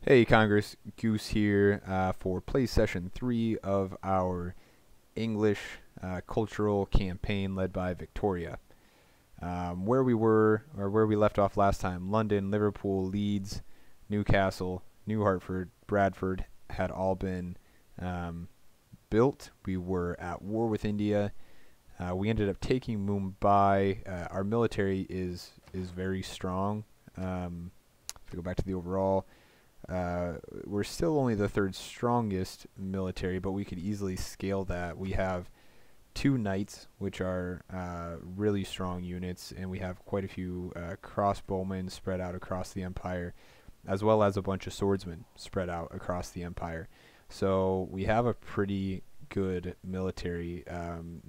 Hey Congress, Goose here for play session 3 of our English cultural campaign led by Victoria. Where we were, or where we left off last time, London, Liverpool, Leeds, Newcastle, New Hartford, Bradford had all been um, built. We were at war with India. We ended up taking Mumbai. Our military is very strong. If we go back to the overall, we're still only the third strongest military, but we could easily scale that. We have two knights, which are really strong units, and we have quite a few crossbowmen spread out across the empire, as well as a bunch of swordsmen spread out across the empire. So we have a pretty good military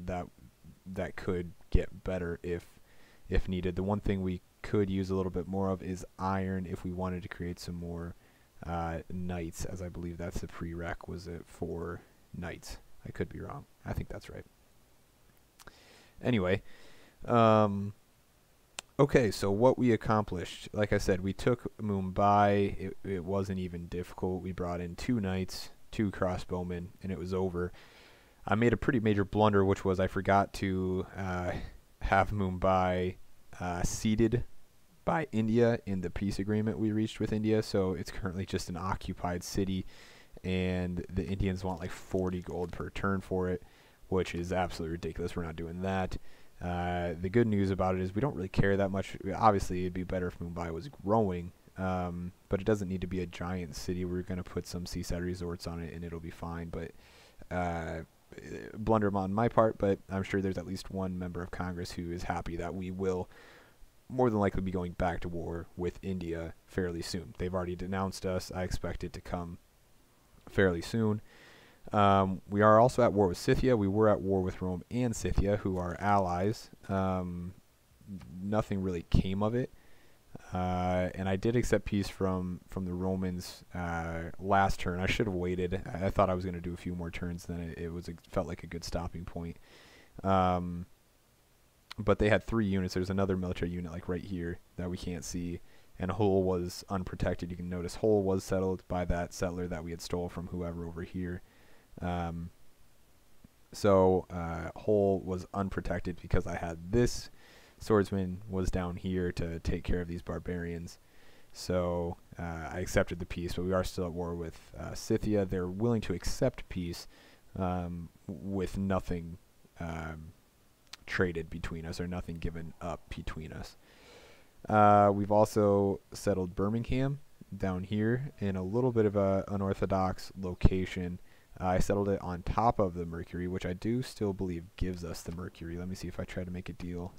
that could get better if needed. The one thing we could use a little bit more of is iron if we wanted to create some more knights, as I believe that's the prerequisite for knights. I could be wrong. I think that's right. Anyway, okay, so what we accomplished, like I said, we took Mumbai. It wasn't even difficult. We brought in two knights, two crossbowmen, and it was over. I made a pretty major blunder, which was I forgot to have Mumbai ceded by India in the peace agreement we reached with India. So it's currently just an occupied city, and the Indians want like 40 gold per turn for it, which is absolutely ridiculous. We're not doing that. The good news about it is we don't really care that much. Obviously, it'd be better if Mumbai was growing, but it doesn't need to be a giant city. We're going to put some seaside resorts on it, and it'll be fine. But blunder on my part, but I'm sure there's at least one member of Congress who is happy that we will more than likely be going back to war with India fairly soon. They've already denounced us. I expect it to come fairly soon. We are also at war with Scythia. We were at war with Rome and Scythia, who are allies. Nothing really came of it. And I did accept peace from the Romans last turn. I should have waited. I thought I was going to do a few more turns. Then it felt like a good stopping point. But they had three units. There's another military unit like right here that we can't see, and Hull was unprotected. You can notice Hull was settled by that settler that we had stole from whoever over here. So Hull was unprotected because I had this swordsman was down here to take care of these barbarians. So I accepted the peace, but we are still at war with Scythia. They're willing to accept peace with nothing traded between us, or nothing given up between us. We've also settled Birmingham down here in a little bit of a unorthodox location. I settled it on top of the Mercury, which I do still believe gives us the Mercury. Let me see if I try to make a deal.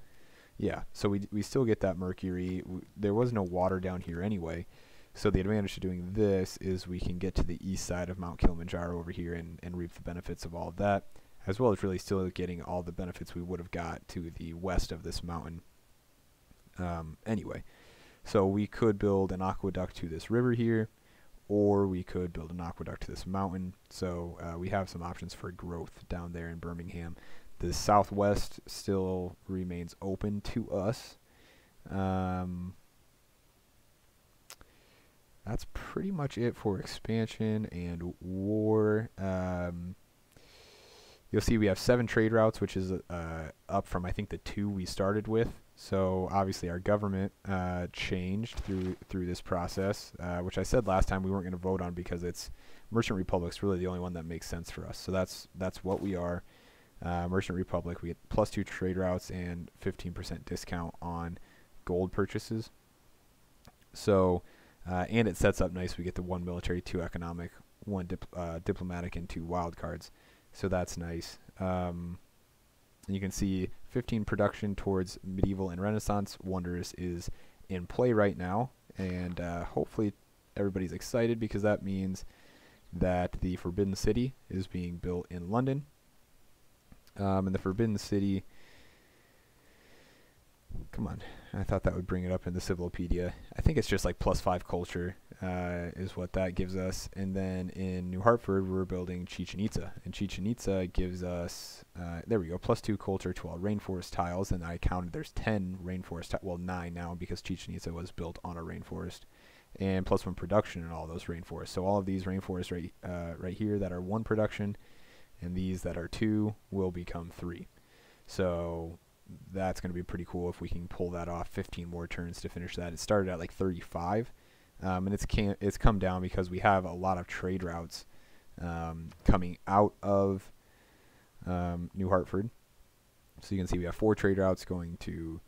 Yeah, so we still get that Mercury. There was no water down here anyway, so the advantage to doing this is we can get to the east side of Mount Kilimanjaro over here and reap the benefits of all of that, as well as really still getting all the benefits we would have got to the west of this mountain. Anyway, so we could build an aqueduct to this river here, or we could build an aqueduct to this mountain. So we have some options for growth down there in Birmingham. The southwest still remains open to us. That's pretty much it for expansion and war. You'll see we have 7 trade routes, which is up from I think the 2 we started with. So obviously our government changed through this process, which I said last time we weren't going to vote on because it's Merchant Republic's really the only one that makes sense for us. So that's what we are. Merchant Republic, we get +2 trade routes and 15% discount on gold purchases. So and it sets up nice. We get the 1 military, 2 economic, 1 diplomatic, and 2 wild cards. So that's nice. And you can see 15 production towards medieval and Renaissance wonders is in play right now, and hopefully everybody's excited because that means that the Forbidden City is being built in London. And the Forbidden City, come on, I thought that would bring it up in the Civilopedia. I think it's just like +5 culture is what that gives us. And then in New Hartford, we're building Chichen Itza. And Chichen Itza gives us, there we go, +2 culture to all rainforest tiles. And I counted there's 10 rainforest, well 9 now because Chichen Itza was built on a rainforest. and +1 production in all those rainforests. So all of these rainforests right here that are 1 production, and these that are 2 will become 3. So that's going to be pretty cool if we can pull that off. 15 more turns to finish that. It started at like 35, and it's come down because we have a lot of trade routes coming out of New Hartford. So you can see we have 4 trade routes going to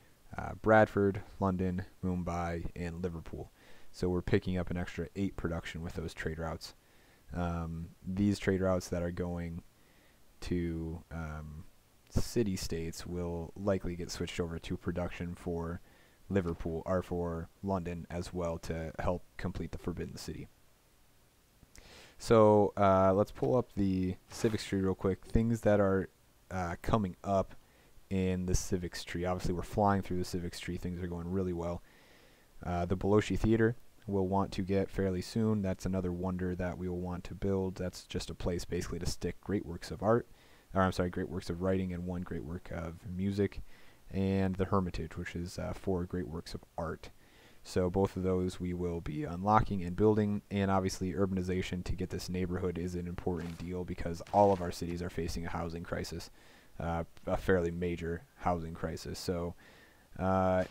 Bradford, London, Mumbai, and Liverpool. So we're picking up an extra 8 production with those trade routes. These trade routes that are going to city states will likely get switched over to production for Liverpool or for London as well to help complete the Forbidden City. So let's pull up the civics tree real quick. Things that are coming up in the civics tree. Obviously, we're flying through the civics tree. Things are going really well. The Beloshi Theater we'll want to get fairly soon. That's another wonder that we will want to build. That's just a place basically to stick great works of art, or I'm sorry, great works of writing and 1 great work of music, and the Hermitage, which is 4 great works of art. So both of those we will be unlocking and building, and obviously urbanization to get this neighborhood is an important deal because all of our cities are facing a housing crisis, a fairly major housing crisis. So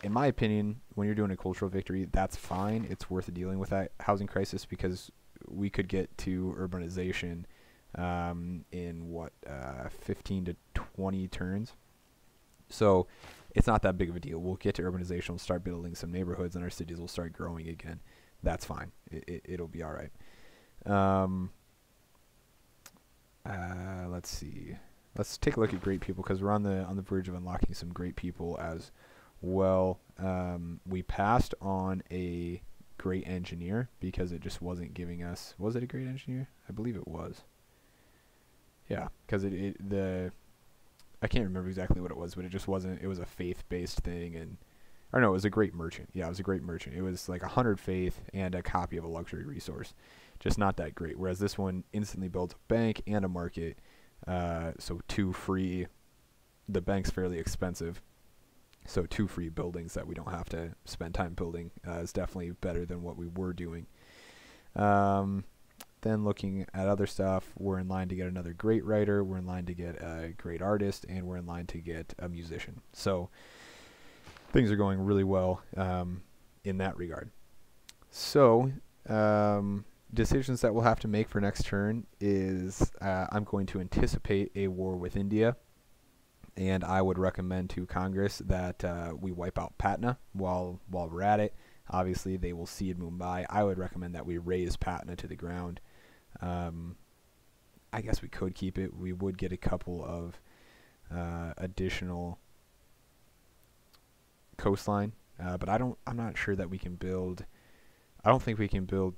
in my opinion, when you're doing a cultural victory, that's fine. It's worth dealing with that housing crisis because we could get to urbanization in 15 to 20 turns. So it's not that big of a deal. We'll get to urbanization, we'll start building some neighborhoods, and our cities will start growing again. That's fine. It'll be all right. Let's see. Let's take a look at great people because we're on the verge of unlocking some great people as well. We passed on a great engineer because it just wasn't giving us. Was it a great engineer? I believe it was. Yeah, because I can't remember exactly what it was, but it just wasn't. It was a faith-based thing, or no, it was a great merchant. Yeah, it was a great merchant. It was like 100 faith and a copy of a luxury resource. Just not that great. Whereas this one instantly builds a bank and a market. So 2 free. The bank's fairly expensive. So 2 free buildings that we don't have to spend time building is definitely better than what we were doing. Then looking at other stuff, we're in line to get another great writer, we're in line to get a great artist, and we're in line to get a musician. So things are going really well in that regard. So decisions that we'll have to make for next turn is I'm going to anticipate a war with India. And I would recommend to Congress that we wipe out Patna while we're at it. Obviously, they will cede Mumbai. I would recommend that we raise Patna to the ground. I guess we could keep it. We would get a couple of additional coastline, but I'm not sure that we can build. I don't think we can build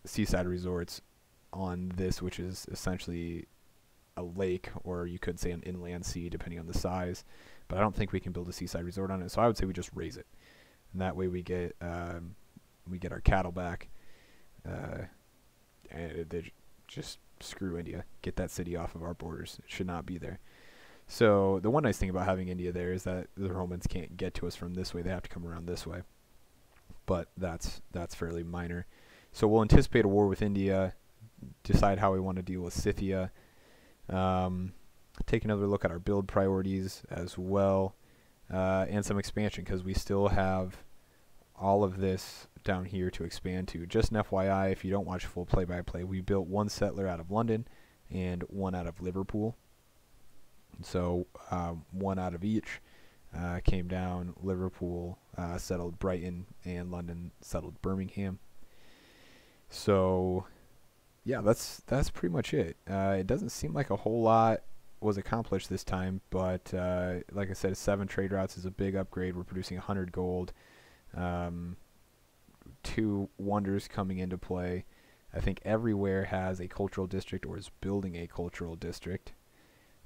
seaside resorts on this, which is essentially a lake, or you could say an inland sea, depending on the size. But I don't think we can build a seaside resort on it. So I would say we just raise it, and that way we get our cattle back. And they just screw India. Get that city off of our borders. It should not be there. So the one nice thing about having India there is that the Romans can't get to us from this way. They have to come around this way. But that's fairly minor. So we'll anticipate a war with India, decide how we want to deal with Scythia, take another look at our build priorities as well, and some expansion, because we still have all of this down here to expand to. Just an FYI, if you don't watch full play-by-play, we built 1 settler out of London and 1 out of Liverpool. So 1 out of each came down. Liverpool settled Brighton, and London settled Birmingham. So yeah, that's pretty much it. It doesn't seem like a whole lot was accomplished this time, but like I said, 7 trade routes is a big upgrade. We're producing 100 gold. 2 wonders coming into play. I think everywhere has a cultural district or is building a cultural district,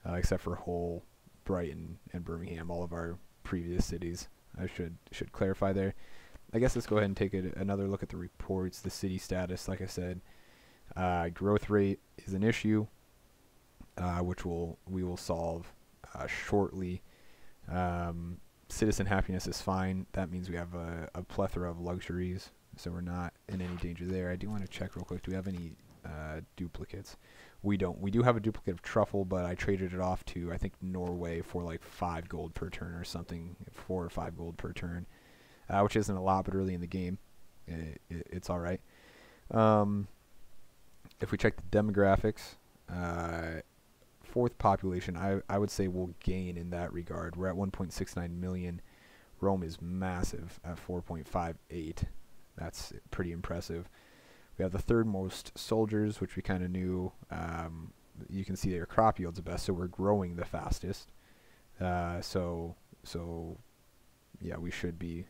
except for Hull, Brighton, and Birmingham, all of our previous cities. I should clarify there. I guess let's go ahead and take another look at the reports. The city status, like I said, growth rate is an issue, which we will solve shortly. Citizen happiness is fine. That means we have a plethora of luxuries. so we're not in any danger there. I do want to check real quick. Do we have any duplicates? We don't. We do have a duplicate of Truffle, but I traded it off to, I think, Norway for like 5 gold per turn or something, 4 or 5 gold per turn, which isn't a lot, but early in the game, it's all right. If we check the demographics, fourth population, I would say we'll gain in that regard. We're at 1.69 million. Rome is massive at 4.58. That's pretty impressive. We have the third most soldiers, which we kind of knew. You can see their crop yields the best, so we're growing the fastest. So yeah, we should be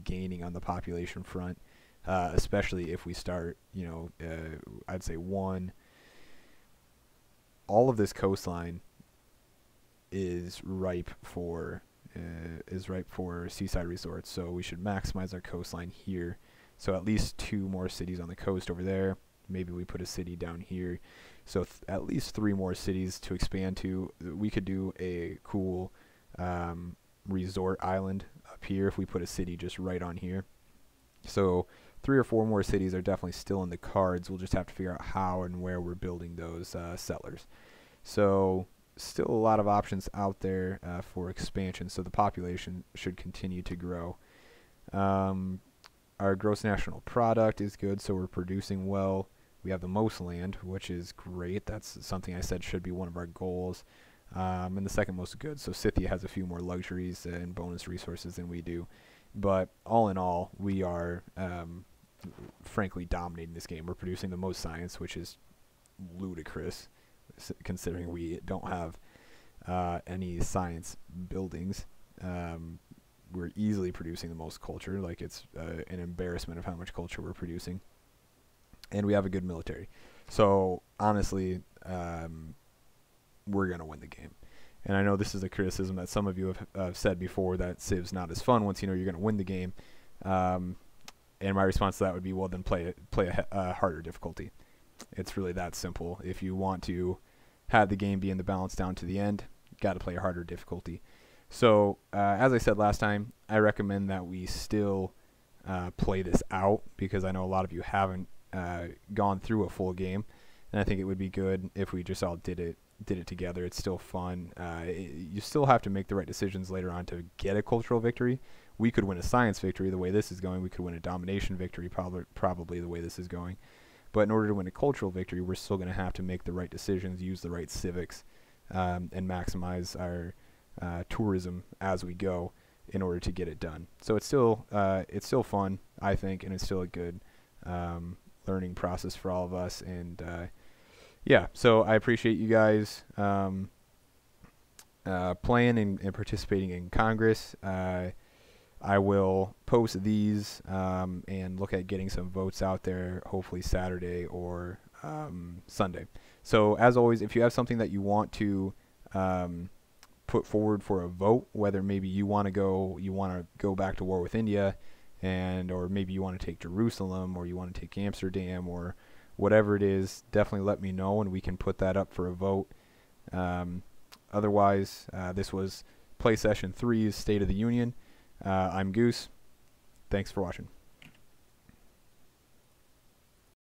gaining on the population front, especially if we start. I'd say all of this coastline is ripe for seaside resorts. So we should maximize our coastline here. So at least 2 more cities on the coast over there. Maybe we put a city down here. So at least 3 more cities to expand to. We could do a cool resort island up here if we put a city just right on here. So 3 or 4 more cities are definitely still in the cards. We'll just have to figure out how and where we're building those settlers. So still a lot of options out there for expansion. So the population should continue to grow. Our gross national product is good, so we're producing well. We have the most land, which is great. That's something I said should be one of our goals. And the second most good. So Scythia has a few more luxuries and bonus resources than we do. But all in all, we are frankly dominating this game. We're producing the most science, which is ludicrous, considering we don't have any science buildings. We're easily producing the most culture. Like, it's an embarrassment of how much culture we're producing. And we have a good military. So, honestly, we're going to win the game. And I know this is a criticism that some of you have said before, that Civ's not as fun once you know you're going to win the game. And my response to that would be, well, then play a harder difficulty. It's really that simple. If you want to have the game be in the balance down to the end, you got to play a harder difficulty. So, as I said last time, I recommend that we still play this out, because I know a lot of you haven't gone through a full game, and I think it would be good if we just all did it together. It's still fun. You still have to make the right decisions later on to get a cultural victory. We could win a science victory the way this is going. We could win a domination victory probably the way this is going. But in order to win a cultural victory, we're still going to have to make the right decisions, use the right civics, and maximize our tourism as we go in order to get it done. So it's still fun, I think, and it's still a good learning process for all of us. And yeah, so I appreciate you guys playing and participating in Congress. I will post these and look at getting some votes out there, hopefully Saturday or Sunday. So as always, if you have something that you want to put forward for a vote, whether maybe you want to go back to war with India, or maybe you want to take Jerusalem, or you want to take Amsterdam, or whatever it is, definitely let me know and we can put that up for a vote. Otherwise, this was Play Session 3's State of the Union. I'm Goose. Thanks for watching.